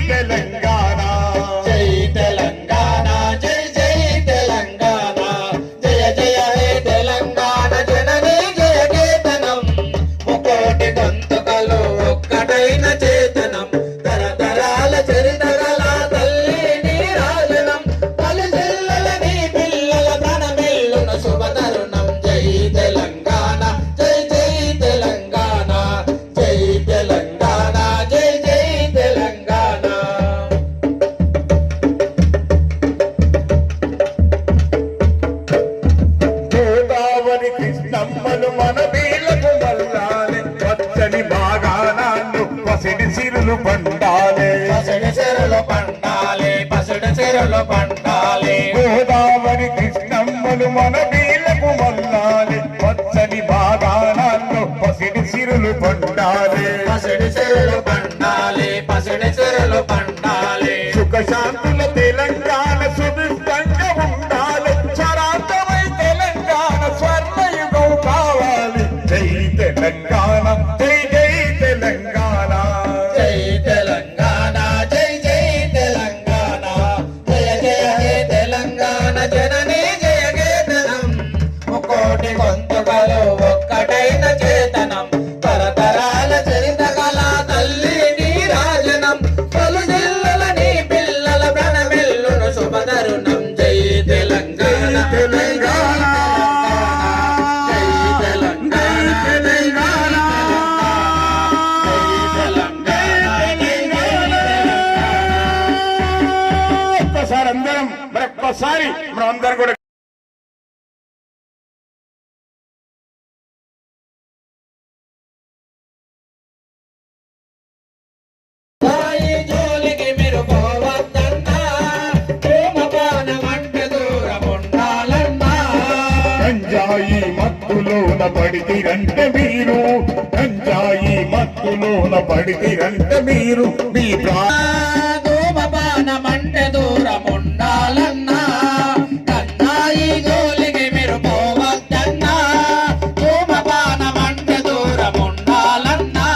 తెలంగాణ జై తెలంగాణ జై జై తెలంగాణ జయ జయ హే తెలంగాణ జననీ జయ కేతనం ముకోటి గొంతుకలు ఒక్కటైన చేతనం తరతరాల చరితగల తల్లి నీరాజనం పలు జిల్లల నీ పిల్లల ప్రణమిల్లున శుభతరుణం జై తెలంగాణ జై జై తెలంగాణ జై తెలంగాణ జై జై తెలంగాణ గోదావరి కృష్ణమ్మలు మన వీళ్ళకు మల్లాలే పచ్చని బాగానాలు పసిడి సిరులు పండాలే పసిడి సిరులు పండాలే పసిడి సిరులు పండాలే గోదావరి కృష్ణమ్మలు మన వీళ్ళకు మల్లాలే పచ్చని బాగానాలు పసిడి సిరులు పండాలే పసిడి సిరులు పండాలే పసిడి సిరులు పండాలే సుఖశాంతుల తెలంగాణ సుభిష్టంగా ఉండాలి చరాంతమై తెలంగాణ స్వర్ణయుగం కావాలి జై తెలంగాణ జై జై తెలంగాణ జై తెలంగాణ జై జై తెలంగాణ జయ జయ హే తెలంగాణ జననీ జయ కేతనం ముకోటి గొంతుకలు ఒక్కటైన చేతనం తరతరాల చరితగల తల్లి నీరాజనం పలు జిల్లల నీ పిల్లల ప్రణమిల్లును శుభతరుణం జై తెలంగాణ తెలంగాణ జై తెలంగాణ తెలంగాణ ఒక్కసారి అందరం మరొక్కసారి మనం అందరం కూడా గంజాయి మత్తులోన పడితిరంటే మీరు గంజాయి మత్తులోన పడితిరంటే మీరు మీ ధూమపానమంటే దూరముండాలన్నా గంజాయి జోలికి మీరు పోవద్దన్నా ధూమపానమంటే దూరముండాలన్నా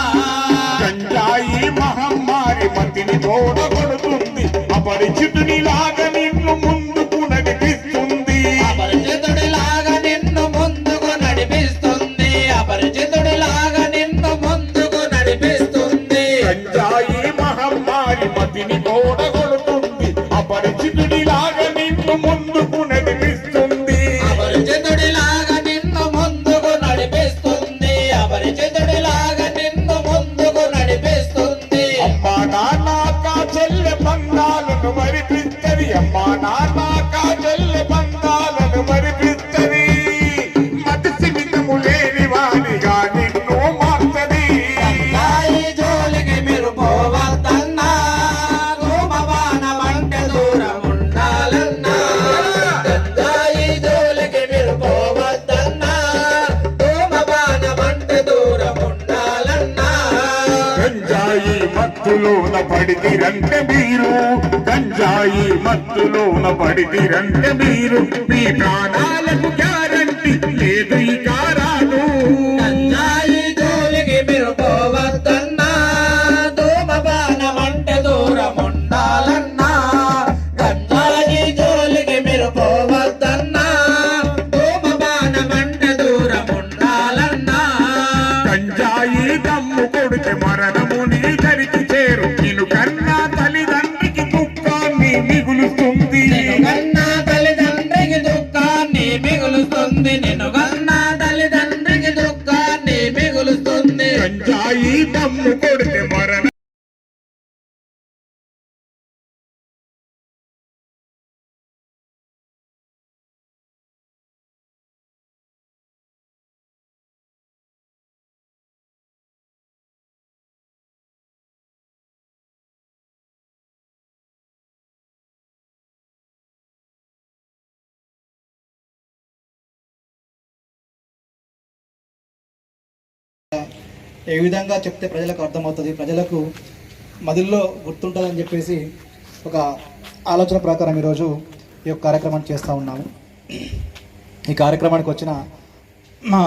గంజాయి మహమ్మారి మతిని తోడగొడుతుంది అపరిచితునిలాగా నిన్ను ముందుకు నడిపిస్తుంది అపరిచితుడిలాగా నిన్ను ముందుకు నడిపిస్తుంది అపరిచితుడిలాగా నిన్ను ముందుకు నడిపిస్తుంది గంజాయి మహమ్మారి మతిని తోడగొడుతుంది అపరిచితుడిలాగా నిన్ను ముందుకు నడిపిస్తుంది అపరిచితుడిలాగా నిన్ను ముందుకు నడిపిస్తుంది అపరిచితుడిలాగా నిన్ను ముందుకు నడిపిస్తుంది అమ్మా నాన్న కా చెల్లె బంధాలను మరిపిస్తది అమ్మా నాన్న కా చెల్లె బంధాలను మరిపిస్తది మతిసి మితము లేని వాడిగా నిన్ను మార్చది గంజాయి జోలికి మీరు పోవద్దన్నా ధూమపానమంటే దూరముండాలన్నా గంజాయి జోలికి మీరు పోవద్దన్నా ధూమపానమంటే దూరముండాలన్నా గంజాయి మత్తులోన పడితిరంటే మీరు గంజాయి మత్తులోన పడితిరంటే మీరు మీ ప్రాణాలకు గ్యారంటీ లేదు ఇక రాదు గంజాయి జోలికి మీరు పోవద్దన్నా ధూమపానమంటే దూరముండాలన్నా గంజాయి జోలికి మీరు పోవద్దన్నా ధూమపానమంటే దూరముండాలన్నా గంజాయి దమ్ము కొడితే మరణము నీ దరికి చేరు నిన్ను కన్నా తల్లిదండ్రికి దుఃఖాన్ని మిగులుతుంది కన్నా తల్లిదండ్రికి దుఃఖాన్ని మిగులుస్తుంది నిన్ను కన్నా తల్లిదండ్రికి దుఃఖాన్ని మిగులుస్తుంది గంజాయి దమ్ము కొడితే మరణం ఏ విధంగా చెప్తే ప్రజలకు అర్థమవుతుంది, ప్రజలకు మదిల్లో గుర్తుంటుందని చెప్పేసి ఒక ఆలోచన ప్రకారం ఈరోజు ఈ యొక్క కార్యక్రమాన్ని చేస్తూ ఉన్నాము. ఈ కార్యక్రమానికి వచ్చిన మా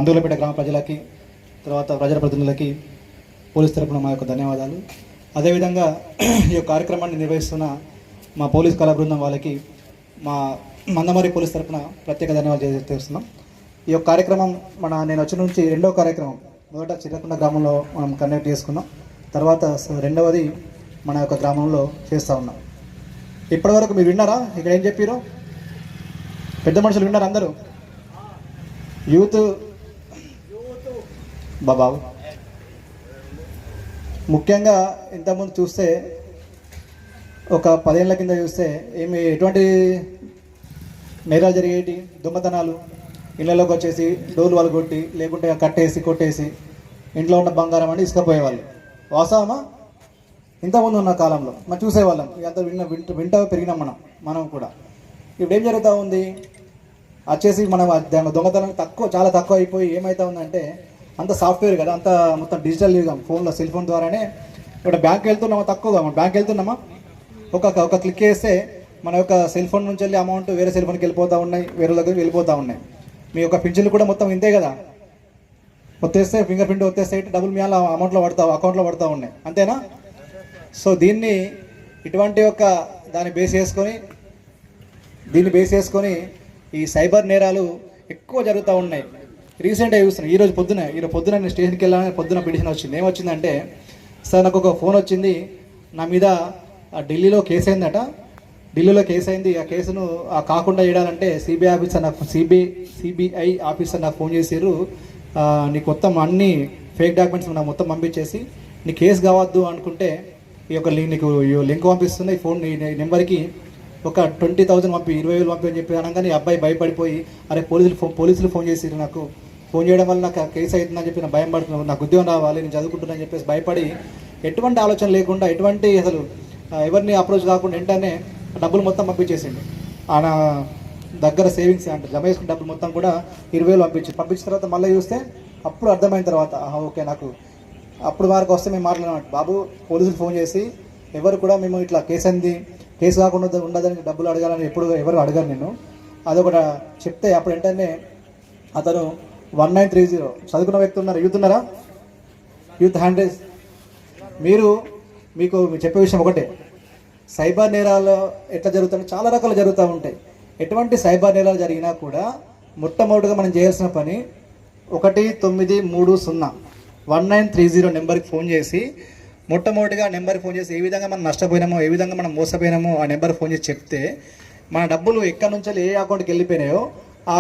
అందులపేట గ్రామ ప్రజలకి, తర్వాత ప్రజాప్రతినిధులకి పోలీస్ తరపున మా యొక్క ధన్యవాదాలు. అదేవిధంగా ఈ యొక్క కార్యక్రమాన్ని నిర్వహిస్తున్న మా పోలీస్ కళా బృందం వాళ్ళకి మా మందమరి పోలీస్ తరఫున ప్రత్యేక ధన్యవాదాలు చేస్తున్నాం. ఈ యొక్క కార్యక్రమం నేను వచ్చిన నుంచి రెండవ కార్యక్రమం. మొదట చిరకొండ గ్రామంలో మనం కండక్ట్ చేసుకున్నాం. తర్వాత రెండవది మన యొక్క గ్రామంలో చేస్తూ ఉన్నాం. ఇప్పటివరకు మీరు విన్నారా? ఇక్కడ ఏం చెప్పారో పెద్ద మనుషులు విన్నారు అందరూ? యూత్ బాబాబు ముఖ్యంగా ఇంతకుముందు చూస్తే ఒక 10 ఏళ్ల కింద చూస్తే ఎటువంటి నేరాలు జరిగేటి? దొంగతనాలు, ఇళ్లలోకి వచ్చేసి డోలు వాళ్ళు కొట్టి లేకుంటే కట్టేసి కొట్టేసి ఇంట్లో ఉన్న బంగారం అని ఇసుకపోయేవాళ్ళు. వాస్తవమా? ఇంతకుముందు ఉన్న కాలంలో మనం చూసేవాళ్ళం. ఇదంతా వింటూ పెరిగినాం మనం కూడా. ఇప్పుడు ఏం జరుగుతూ ఉంది? వచ్చేసి మనం దొంగతనం చాలా తక్కువ అయిపోయి ఏమవుతా ఉందంటే అంత సాఫ్ట్వేర్ కదా, అంత మొత్తం డిజిటల్ యుగం. ఫోన్లో సెల్ ఫోన్ ద్వారానే ఇక్కడ బ్యాంక్ వెళ్తున్నామా? తక్కువగా మనం బ్యాంక్ వెళ్తున్నామా? ఒక క్లిక్ చేస్తే మన యొక్క సెల్ ఫోన్ నుంచి వెళ్ళి అమౌంట్ వేరే సెల్ ఫోన్కి వెళ్ళిపోతూ ఉన్నాయి, వేరే దగ్గరికి వెళ్ళిపోతూ ఉన్నాయి. మీ యొక్క పింఛన్లు కూడా మొత్తం ఇంతే కదా, వచ్చేస్తే ఫింగర్ ప్రింట్ వచ్చేస్తే డబ్బులు మీ అమౌంట్లో అకౌంట్లో పడుతూ ఉన్నాయి, అంతేనా? సో ఇటువంటి యొక్క దీన్ని బేస్ చేసుకొని ఈ సైబర్ నేరాలు ఎక్కువ జరుగుతూ ఉన్నాయి. రీసెంట్గా చూస్తున్నాను. ఈరోజు పొద్దున నేను స్టేషన్కి వెళ్ళాలని పొద్దున పిటిషన్ వచ్చింది. ఏమొచ్చిందంటే, సార్ నాకు ఒక ఫోన్ వచ్చింది, నా మీద ఢిల్లీలో కేసు అయిందట. ఢిల్లీలో కేసు అయింది. ఆ కేసును కాకుండా చేయడాలంటే సిబిఐ ఆఫీసర్ నాకు ఫోన్ చేశారు. నీకు మొత్తం అన్ని ఫేక్ డాక్యుమెంట్స్ నాకు మొత్తం పంపించేసి నీ కేసు కావద్దు అనుకుంటే ఈ యొక్క నీకు లింక్ పంపిస్తుంది. ఈ ఫోన్ ఈ నెంబర్కి ఒక 20,000 పంపి 20,000 పంపి అని చెప్పి అనగానే ఈ అబ్బాయి భయపడిపోయి, అరే పోలీసులు ఫోన్ చేసిరు, నాకు ఫోన్ చేయడం వల్ల నాకు కేసు అవుతుందని చెప్పి నాకు భయం పడుతున్నాను, నాకు ఉద్యోగం రావాలి, నేను చదువుకుంటున్నా అని చెప్పేసి భయపడి ఎటువంటి ఆలోచన లేకుండా ఎటువంటి అసలు ఎవరిని అప్రోచ్ కాకుండా వెంటనే డబ్బులు మొత్తం పంపించేసిండు. ఆయన దగ్గర సేవింగ్స్ అంటే జమ చేసుకున్న డబ్బులు మొత్తం కూడా 20,000 పంపించిన తర్వాత మళ్ళీ చూస్తే అప్పుడు అర్థమైన తర్వాత ఓకే, నాకు అప్పుడు వారికి వస్తే మేము మాట్లాడినాం. బాబు, పోలీసులు ఫోన్ చేసి ఎవరు కూడా మేము ఇట్లా కేసు కాకుండా ఉండదని డబ్బులు అడగాలని ఎవరు అడగారు నేను, అదొకటి చెప్తే అప్పుడు వెంటనే అతను 1930 చదువుకున్న వ్యక్తి ఉన్నారు, యూత్ హ్యాండ్ రైజ్. మీకు చెప్పే విషయం ఒకటే, సైబర్ నేరాలు ఎట్లా జరుగుతాయి? చాలా రకాలు జరుగుతూ ఉంటాయి. ఎటువంటి సైబర్ నేరాలు జరిగినా కూడా మొట్టమొదటిగా మనం చేయాల్సిన పని 1930 నెంబర్కి ఫోన్ చేసి మొట్టమొదటిగా నెంబర్కి ఫోన్ చేసి ఏ విధంగా మనం నష్టపోయినామో, ఏ విధంగా మనం మోసపోయినామో ఆ నెంబర్కి ఫోన్ చేసి చెప్తే మన డబ్బులు ఎక్కడి నుంచి ఏ అకౌంట్కి వెళ్ళిపోయినాయో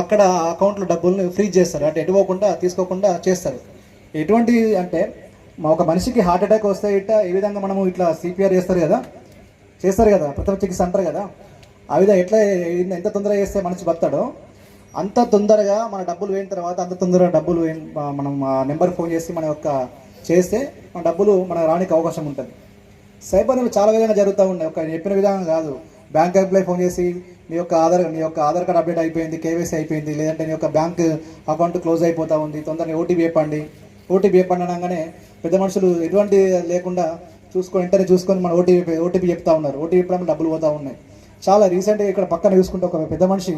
అక్కడ అకౌంట్లో డబ్బులను ఫ్రీజ్ చేస్తారు. అంటే ఎటుపోకుండా తీసుకోకుండా చేస్తారు. ఎటువంటి అంటే ఒక మనిషికి హార్ట్ అటాక్ వస్తే ఈ విధంగా మనము ఇట్లా సిపిఆర్ చేస్తారు కదా, ప్రథమ చికిత్స అంటారు కదా, ఆ విధంగా ఎంత తొందరగా చేస్తే మనిషి బతాడో అంత తొందరగా మన డబ్బులు పోయిన తర్వాత అంత తొందరగా డబ్బులు మనం ఆ నెంబర్కి ఫోన్ చేసి మన యొక్క చేస్తే మన డబ్బులు మనకు రానికి అవకాశం ఉంటుంది. సైబర్ నేరాలు చాలా విధంగా జరుగుతూ ఉన్నాయి. ఒక చెప్పిన విధంగా కాదు. బ్యాంక్ ఎంప్లాయ్ ఫోన్ చేసి నీ యొక్క ఆధార్ కార్డ్ అప్డేట్ అయిపోయింది, కేవైసీ అయిపోయింది, లేదంటే నీ యొక్క బ్యాంక్ అకౌంట్ క్లోజ్ అయిపోతూ ఉంది, తొందరగా ఓటీపీ చెప్పండి అనగానే పెద్ద మనుషులు ఎటువంటి లేకుండా వెంటనే చూసుకొని మన ఓటీపీ చెప్తా ఉన్నారు. ఓటీపీ చెప్పడం డబ్బులు పోతూ ఉన్నాయి. చాలా రీసెంట్గా ఇక్కడ పక్కన చూసుకుంటే ఒక పెద్ద మనిషి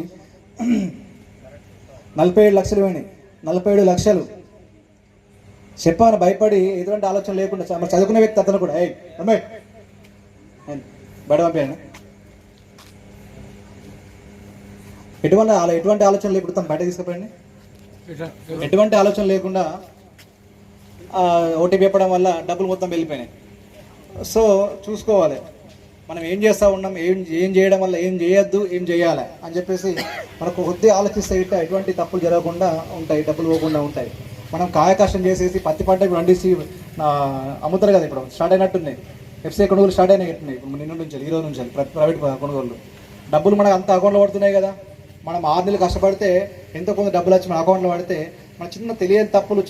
47 లక్షలు పోయినాయి. 47 లక్షలు చెప్పాను భయపడి ఎటువంటి ఆలోచన లేకుండా మరి చదువుకునే వ్యక్తి అతను కూడా బయట పంపాను. ఎటువంటి ఆలోచన లేకుండా బయట తీసుకుపోయండి. ఎటువంటి ఆలోచన లేకుండా ఓటీపీ చెప్పడం వల్ల డబ్బులు మొత్తం వెళ్ళిపోయినాయి. సో చూసుకోవాలి మనం ఏం చేస్తూ ఉన్నాం, ఏం చేయడం వల్ల ఏం చేయొద్దు, ఏం చేయాలి అని చెప్పేసి మనకు కొద్దిగా ఆలోచిస్తే ఎటువంటి తప్పులు జరగకుండా ఉంటాయి, డబ్బులు పోకుండా ఉంటాయి. మనం కాయకష్టం చేసేసి పత్తి పంట ఇప్పుడు వండిసి అమ్ముతారు కదా, ఇప్పుడు స్టార్ట్ అయినట్టున్నాయి. ఎఫ్సీఐ కొనుగోలు స్టార్ట్ అయినట్టున్నాయి ఇప్పుడు నిన్న నుంచి, ఈరోజు నుంచి ప్రైవేట్ కొనుగోలు. డబ్బులు మనకు అంత అకౌంట్లో పడుతున్నాయి కదా. మనం 6 నెలలు కష్టపడితే ఎంతో కొంత డబ్బులు వచ్చి మన అకౌంట్లో పడితే మన చిన్న తప్పులు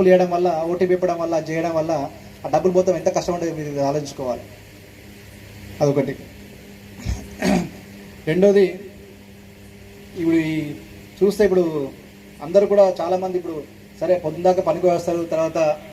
చేయడం వల్ల, ఓటీపీ ఇవ్వడం వల్ల, చేయడం వల్ల ఆ డబ్బులు పోతాం ఎంత కష్టం ఉంటుంది మీరు ఆలోచించుకోవాలి. అదొకటి. రెండోది, ఇప్పుడు చూస్తే ఇప్పుడు అందరూ కూడా చాలామంది ఇప్పుడు సరే పొద్దున్న దాకా పనికి వస్తారు, తర్వాత